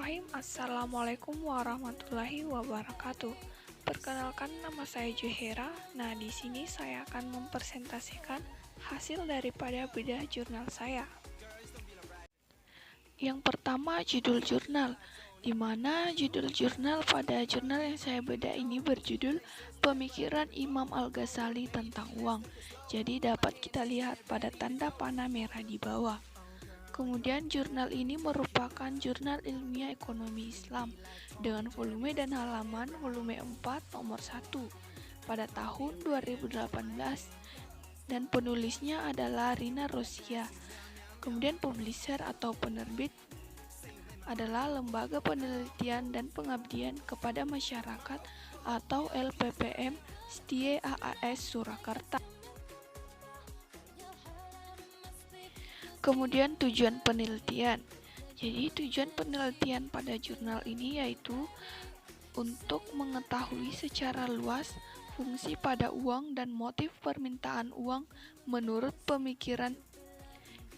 Bismillahirrahmanirrahim. Assalamualaikum warahmatullahi wabarakatuh. Perkenalkan, nama saya Juhera. Nah, di sini saya akan mempresentasikan hasil daripada bedah jurnal saya. Yang pertama, judul jurnal, di mana judul jurnal pada jurnal yang saya bedah ini berjudul Pemikiran Imam Al-Ghazali tentang Uang. Jadi dapat kita lihat pada tanda panah merah di bawah. Kemudian jurnal ini merupakan jurnal ilmiah ekonomi Islam dengan volume dan halaman volume 4 nomor 1 pada tahun 2018 dan penulisnya adalah Rina Rosia. Kemudian publisher atau penerbit adalah Lembaga Penelitian dan Pengabdian kepada Masyarakat atau LPPM Setie AAS Surakarta. Kemudian tujuan penelitian. Jadi tujuan penelitian pada jurnal ini yaitu untuk mengetahui secara luas fungsi pada uang dan motif permintaan uang menurut pemikiran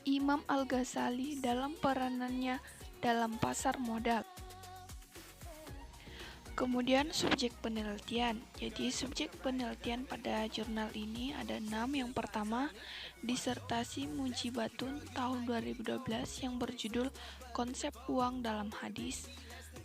Imam Al-Ghazali dalam peranannya dalam pasar modal. Kemudian subjek penelitian. Jadi subjek penelitian pada jurnal ini ada 6. Yang pertama, disertasi Mujibatun tahun 2012 yang berjudul Konsep Uang dalam Hadis.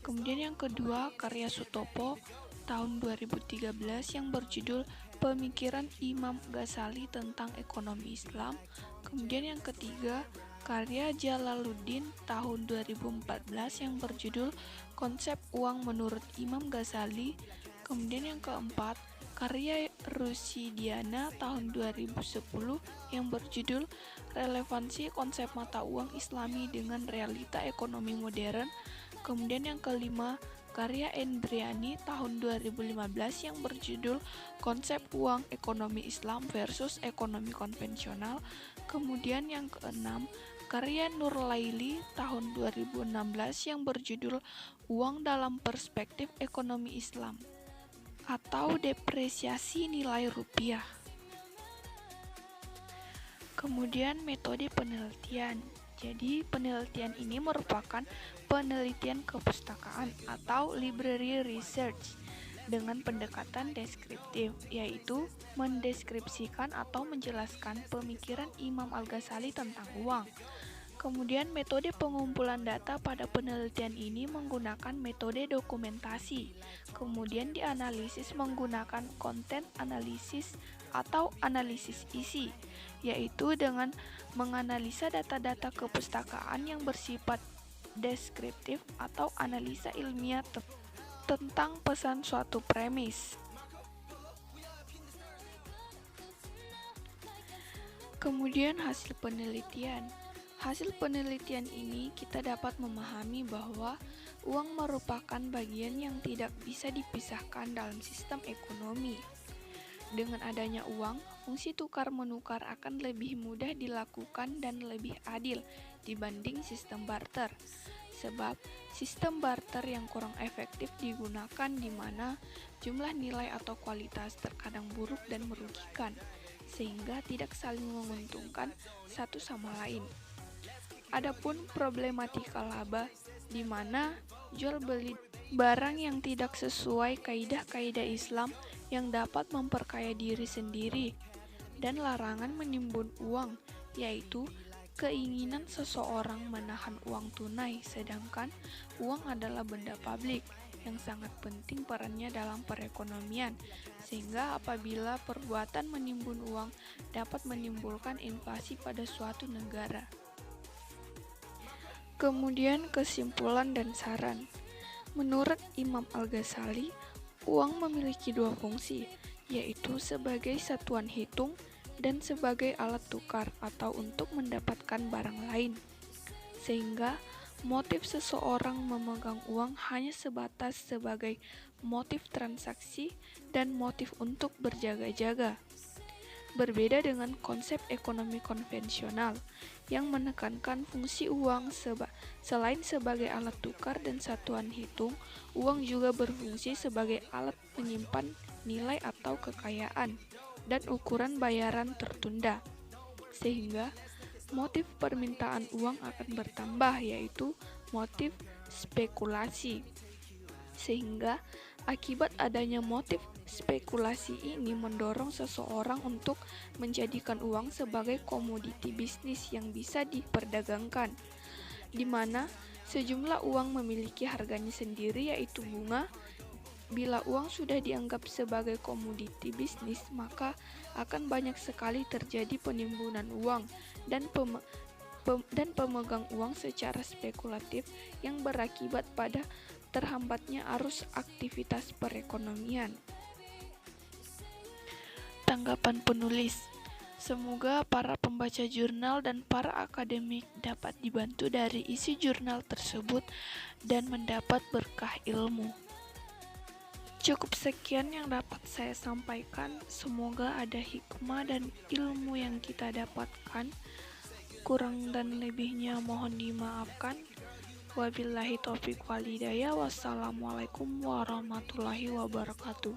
Kemudian yang kedua, karya Sutopo tahun 2013 yang berjudul Pemikiran Imam Ghazali tentang Ekonomi Islam. Kemudian yang ketiga, karya Jalaluddin tahun 2014 yang berjudul Konsep Uang menurut Imam Ghazali. Kemudian yang keempat, karya Rusidiana tahun 2010 yang berjudul Relevansi Konsep Mata Uang Islami dengan Realita Ekonomi Modern. Kemudian yang kelima, karya Endriani tahun 2015 yang berjudul Konsep Uang Ekonomi Islam versus Ekonomi Konvensional. Kemudian yang keenam, karya Nurlaili tahun 2016 yang berjudul Uang dalam Perspektif Ekonomi Islam atau Depresiasi Nilai Rupiah. Kemudian metode penelitian. Jadi penelitian ini merupakan penelitian kepustakaan atau library research dengan pendekatan deskriptif, yaitu mendeskripsikan atau menjelaskan pemikiran Imam Al-Ghazali tentang uang. Kemudian metode pengumpulan data pada penelitian ini menggunakan metode dokumentasi. Kemudian dianalisis menggunakan konten analisis atau analisis isi, yaitu dengan menganalisa data-data kepustakaan yang bersifat deskriptif atau analisa ilmiah tentang pesan suatu premis. Kemudian hasil penelitian. Hasil penelitian ini kita dapat memahami bahwa uang merupakan bagian yang tidak bisa dipisahkan dalam sistem ekonomi. Dengan adanya uang, fungsi tukar-menukar akan lebih mudah dilakukan dan lebih adil dibanding sistem barter. Sebab sistem barter yang kurang efektif digunakan di mana jumlah nilai atau kualitas terkadang buruk dan merugikan, sehingga tidak saling menguntungkan satu sama lain. Adapun problematika laba, di mana jual beli barang yang tidak sesuai kaidah-kaidah Islam yang dapat memperkaya diri sendiri, dan larangan menimbun uang, yaitu keinginan seseorang menahan uang tunai, sedangkan uang adalah benda publik yang sangat penting perannya dalam perekonomian, sehingga apabila perbuatan menimbun uang dapat menimbulkan inflasi pada suatu negara. Kemudian kesimpulan dan saran. Menurut Imam Al-Ghazali, uang memiliki dua fungsi, yaitu sebagai satuan hitung dan sebagai alat tukar atau untuk mendapatkan barang lain. Sehingga motif seseorang memegang uang hanya sebatas sebagai motif transaksi dan motif untuk berjaga-jaga. Berbeda dengan konsep ekonomi konvensional yang menekankan fungsi uang selain sebagai alat tukar dan satuan hitung, uang juga berfungsi sebagai alat menyimpan nilai atau kekayaan dan ukuran bayaran tertunda. Sehingga motif permintaan uang akan bertambah, yaitu motif spekulasi. Sehingga akibat adanya motif spekulasi ini mendorong seseorang untuk menjadikan uang sebagai komoditi bisnis yang bisa diperdagangkan, di mana sejumlah uang memiliki harganya sendiri yaitu bunga. Bila uang sudah dianggap sebagai komoditi bisnis, maka akan banyak sekali terjadi penimbunan uang dan pemegang uang secara spekulatif yang berakibat pada terhambatnya arus aktivitas perekonomian. Tanggapan penulis: semoga para pembaca jurnal dan para akademik dapat dibantu dari isi jurnal tersebut dan mendapat berkah ilmu. Cukup sekian yang dapat saya sampaikan. Semoga ada hikmah dan ilmu yang kita dapatkan. Kurang dan lebihnya mohon dimaafkan. Wabillahi taufiq wal hidayah. Wassalamualaikum warahmatullahi wabarakatuh.